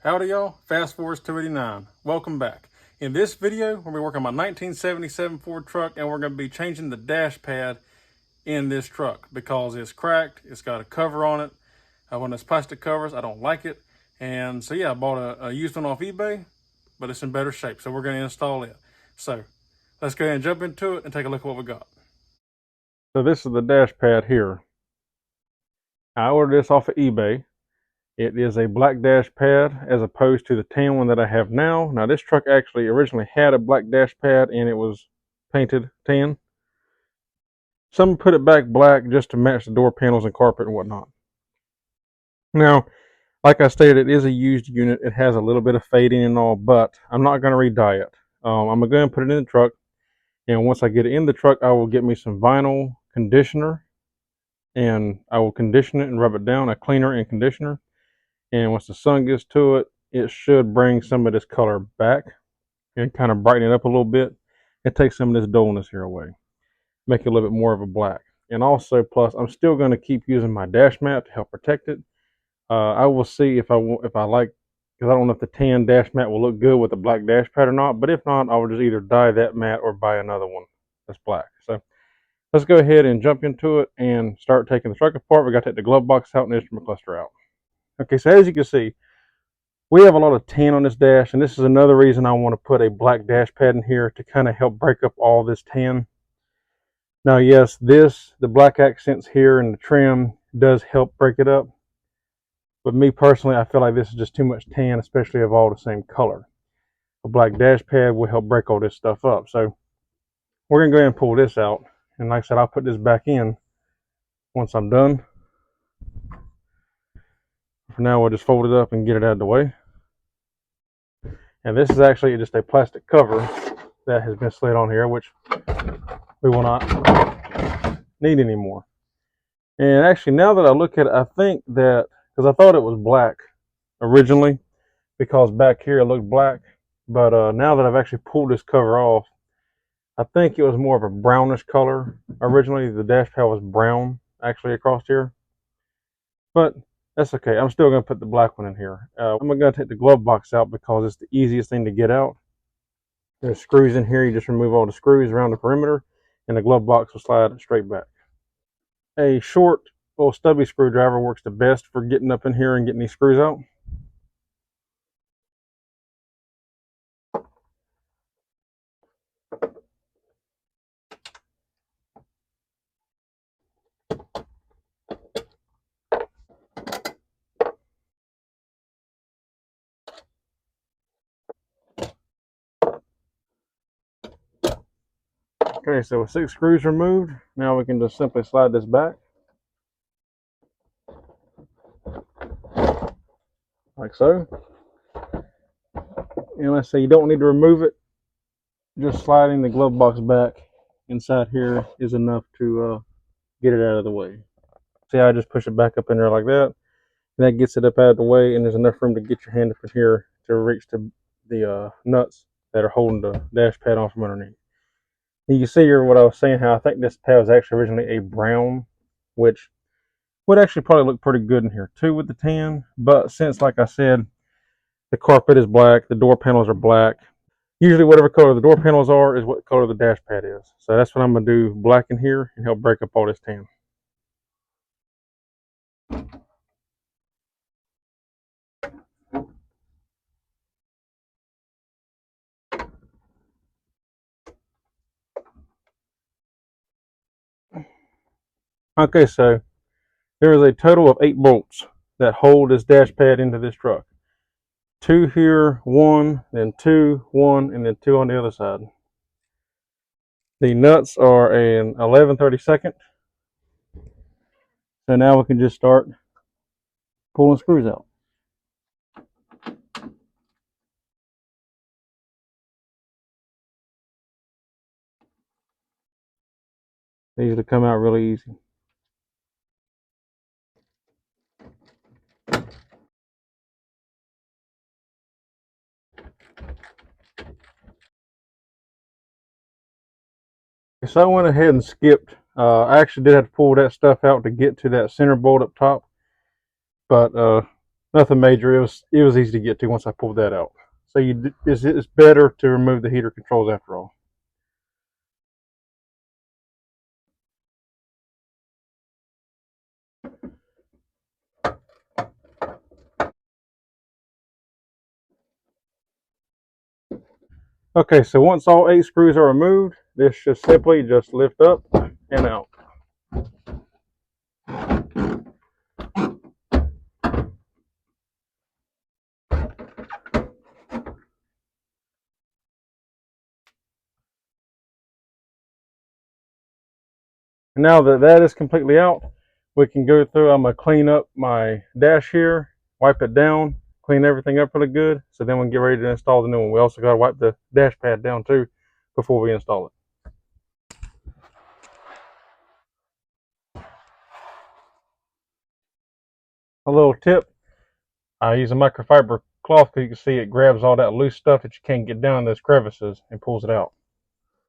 Howdy y'all, Fast Forward 289. Welcome back. In this video, we're going to be working on my 1977 Ford truck and we're going to be changing the dash pad in this truck because it's cracked, it's got a cover on it. When it's plastic covers, I don't like it. And so yeah, I bought a used one off eBay, but it's in better shape, so we're going to install it. So let's go ahead and jump into it and take a look at what we got. So this is the dash pad here. I ordered this off of eBay. It is a black dash pad as opposed to the tan one that I have now. Now this truck actually originally had a black dash pad and it was painted tan. Some put it back black just to match the door panels and carpet and whatnot. Now, like I stated, it is a used unit. It has a little bit of fading and all, but I'm not going to re-dye it. I'm going to put it in the truck, and once I get it in the truck, I will get me some vinyl conditioner, and I will condition it and rub it down, a cleaner and conditioner. And once the sun gets to it, it should bring some of this color back and kind of brighten it up a little bit and take some of this dullness here away. Make it a little bit more of a black. And also, plus, I'm still going to keep using my dash mat to help protect it. I will see if I like, because I don't know if the tan dash mat will look good with the black dash pad or not. But if not, I will just either dye that mat or buy another one that's black. So let's go ahead and jump into it and start taking the truck apart. We got to take the glove box out and the instrument cluster out. Okay, so as you can see, we have a lot of tan on this dash, and this is another reason I want to put a black dash pad in here to kind of help break up all this tan. Now, yes, the black accents here and the trim does help break it up. But me personally, I feel like this is just too much tan, especially of all the same color. A black dash pad will help break all this stuff up. So we're going to go ahead and pull this out. And like I said, I'll put this back in once I'm done. For now, we'll just fold it up and get it out of the way. And this is actually just a plastic cover that has been slid on here, which we will not need anymore. And actually, now that I look at it, I think that, because I thought it was black originally, because back here it looked black, but now that I've actually pulled this cover off, I think it was more of a brownish color. Originally, the dash pad was brown, actually, across here. But that's okay. I'm still going to put the black one in here. I'm going to take the glove box out because it's the easiest thing to get out. There's screws in here. You just remove all the screws around the perimeter, and the glove box will slide straight back. A short, little stubby screwdriver works the best for getting up in here and getting these screws out. Okay, so with 6 screws removed, now we can just simply slide this back. Like so. And let's say you don't need to remove it. Just sliding the glove box back inside here is enough to get it out of the way. See how I just push it back up in there like that? And that gets it up out of the way, and there's enough room to get your hand up in here to reach to the nuts that are holding the dash pad on from underneath. And you can see here what I was saying, how I think this pad was actually originally a brown, which would actually probably look pretty good in here too with the tan. But since, like I said, the carpet is black, the door panels are black. Usually whatever color the door panels are is what color the dash pad is. So that's what I'm going to do, black in here, and help break up all this tan. Okay, so there is a total of 8 bolts that hold this dash pad into this truck. 2 here, 1, then 2, 1, and then 2 on the other side. The nuts are an 11/32. So now we can just start pulling screws out. They usually come out really easy. So I went ahead and skipped. I actually did have to pull that stuff out to get to that center bolt up top. But Nothing major. It was easy to get to once I pulled that out. So it's better to remove the heater controls after all. Okay, so once all 8 screws are removed, this should simply just lift up and out. And now that that is completely out, we can go through. I'm going to clean up my dash here, wipe it down, clean everything up really good. So then we can get ready to install the new one. We also got to wipe the dash pad down too before we install it. A little tip, I use a microfiber cloth because you can see it grabs all that loose stuff that you can't get down in those crevices and pulls it out.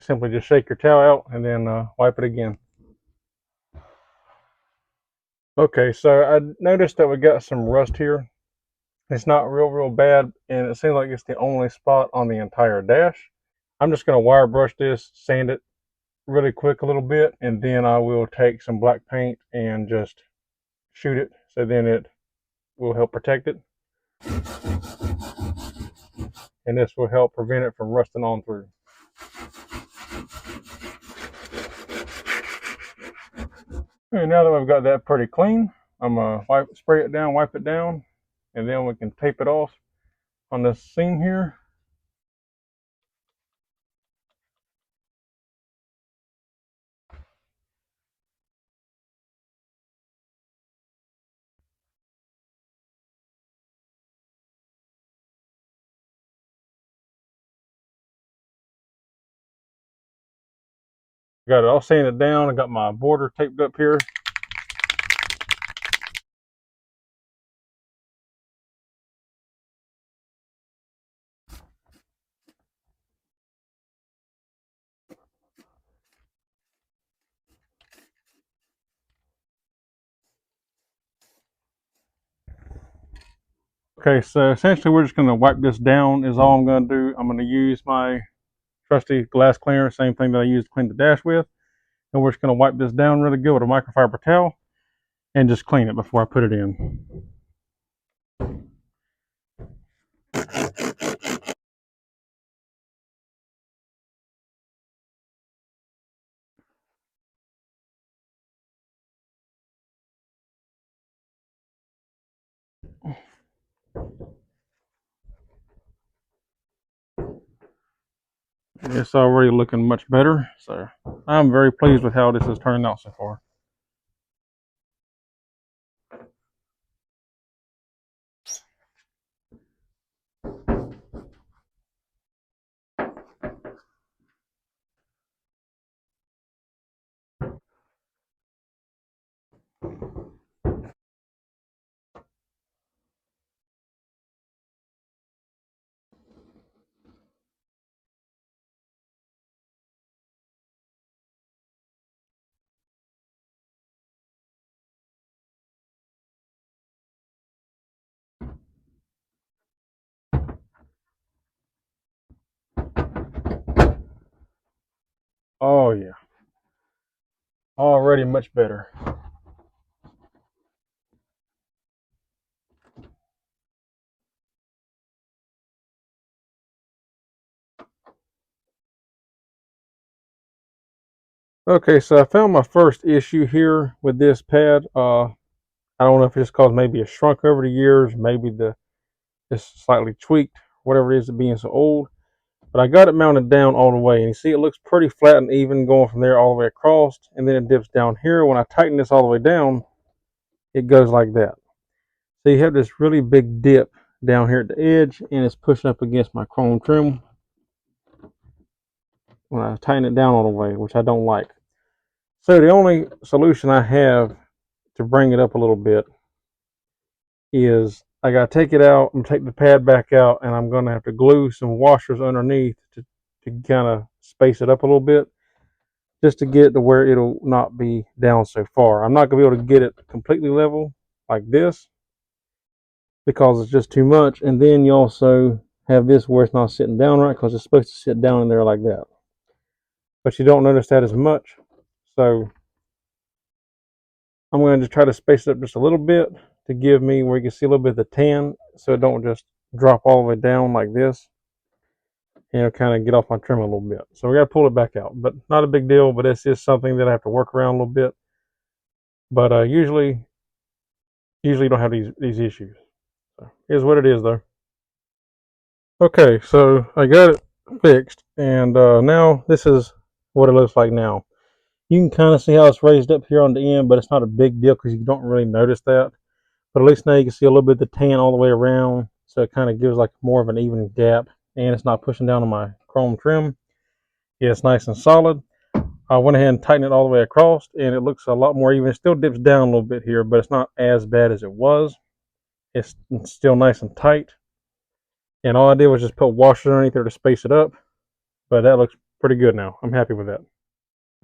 Simply just shake your towel out and then wipe it again. Okay, so I noticed that we got some rust here. It's not real bad, and it seems like it's the only spot on the entire dash. I'm just going to wire brush this, sand it really quick a little bit, and then I will take some black paint and just shoot it, so then it will help protect it. And this will help prevent it from rusting on through. And now that we've got that pretty clean, I'm going to spray it down, wipe it down, and then we can tape it off on this seam here. Got it all sanded down. I got my border taped up here. Okay, so essentially we're just going to wipe this down is all I'm going to do. I'm going to use my trusty glass cleaner, same thing that I used to clean the dash with. And we're just going to wipe this down really good with a microfiber towel and just clean it before I put it in. It's already looking much better, so I'm very pleased with how this has turned out so far. Oh yeah, already much better. Okay, so I found my first issue here with this pad. I don't know if it's caused maybe it shrunk over the years, maybe it's slightly tweaked, whatever it is, it being so old. But I got it mounted down all the way, and you see it looks pretty flat and even going from there all the way across, and then it dips down here. When I tighten this all the way down, it goes like that. So you have this really big dip down here at the edge, and it's pushing up against my chrome trim when I tighten it down all the way, which I don't like. So the only solution I have to bring it up a little bit is I gotta take it out and take the pad back out, and I'm gonna have to glue some washers underneath to kind of space it up a little bit, just to get it to where it'll not be down so far. I'm not gonna be able to get it completely level like this, because it's just too much. And then you also have this where it's not sitting down right because it's supposed to sit down in there like that. But you don't notice that as much. So I'm going to just try to space it up just a little bit to give me where you can see a little bit of the tan so it don't just drop all the way down like this. And kind of get off my trim a little bit. So we got to pull it back out, but not a big deal. But it's just something that I have to work around a little bit. But usually you don't have these issues. So here's what it is, though. Okay, so I got it fixed, and now this is what it looks like now. You can kind of see how it's raised up here on the end, but it's not a big deal because you don't really notice that. But at least now you can see a little bit of the tan all the way around, so it kind of gives like more of an even gap, and it's not pushing down on my chrome trim. Yeah, it's nice and solid. I went ahead and tightened it all the way across, and it looks a lot more even. It still dips down a little bit here, but it's not as bad as it was. It's still nice and tight. And all I did was just put washers underneath there to space it up, but that looks pretty good now. I'm happy with that.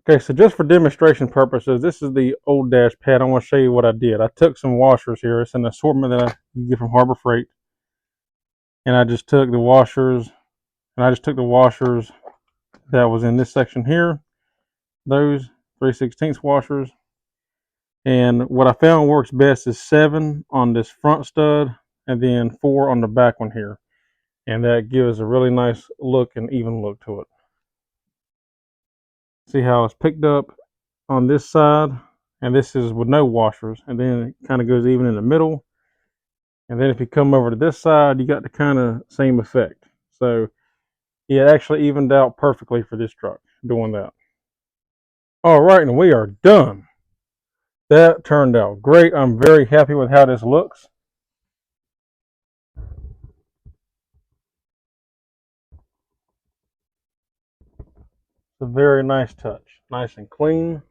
Okay, so just for demonstration purposes, this is the old dash pad. I want to show you what I did. I took some washers here. It's an assortment that you get from Harbor Freight. And I just took the washers, that was in this section here. Those 3/16 washers. And what I found works best is 7 on this front stud and then 4 on the back one here. And that gives a really nice look and even look to it. See how it's picked up on this side, and this is with no washers, and then it kind of goes even in the middle. And then if you come over to this side, you got the kind of same effect. So yeah, it actually evened out perfectly for this truck doing that. All right, and we are done. That turned out great. I'm very happy with how this looks. It's a very nice touch, nice and clean.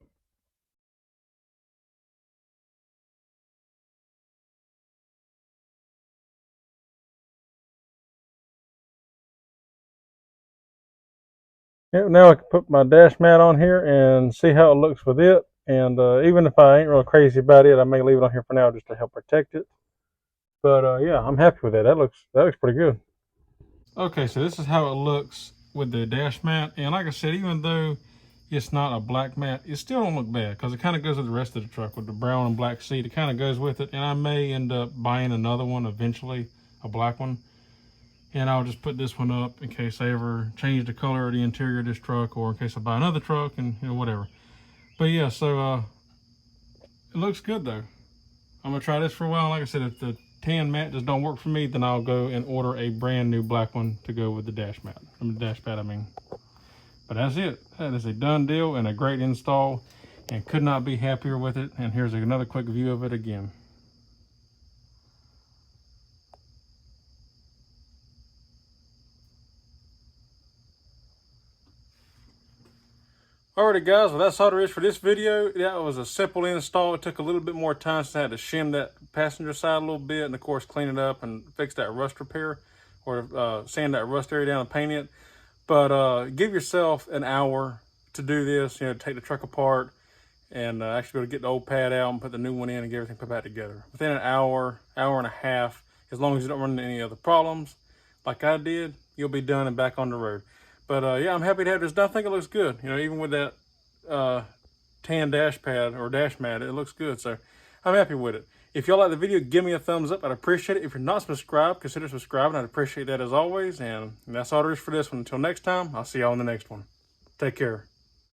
Yeah, now I can put my dash mat on here and see how it looks with it. And even if I ain't real crazy about it, I may leave it on here for now just to help protect it. But yeah, I'm happy with that. That looks pretty good. Okay, so this is how it looks with the dash mat. And like I said, even though it's not a black mat, it still don't look bad because it kind of goes with the rest of the truck with the brown and black seat. It kind of goes with it. And I may end up buying another one eventually, a black one. And I'll just put this one up in case I ever change the color of the interior of this truck, or in case I buy another truck, and whatever. But yeah, so it looks good though. I'm gonna try this for a while. Like I said, if the tan mat just don't work for me, then I'll go and order a brand new black one to go with the dash mat. The dash pad, I mean. But that's it. That is a done deal and a great install, and could not be happier with it. And here's another quick view of it again. Alrighty guys, well that's all there is for this video. That was a simple install. It took a little bit more time since I had to shim that passenger side a little bit, and of course clean it up and fix that rust repair, or sand that rust area down and paint it. But give yourself an hour to do this, take the truck apart and actually be able to get the old pad out and put the new one in and get everything put back together. Within an hour, hour and a half, as long as you don't run into any other problems, like I did, you'll be done and back on the road. But yeah, I'm happy to have this done. I think it looks good. Even with that tan dash pad or dash mat, it looks good. So I'm happy with it. If y'all like the video, give me a thumbs up. I'd appreciate it. If you're not subscribed, consider subscribing. I'd appreciate that as always. And that's all there is for this one. Until next time, I'll see y'all in the next one. Take care.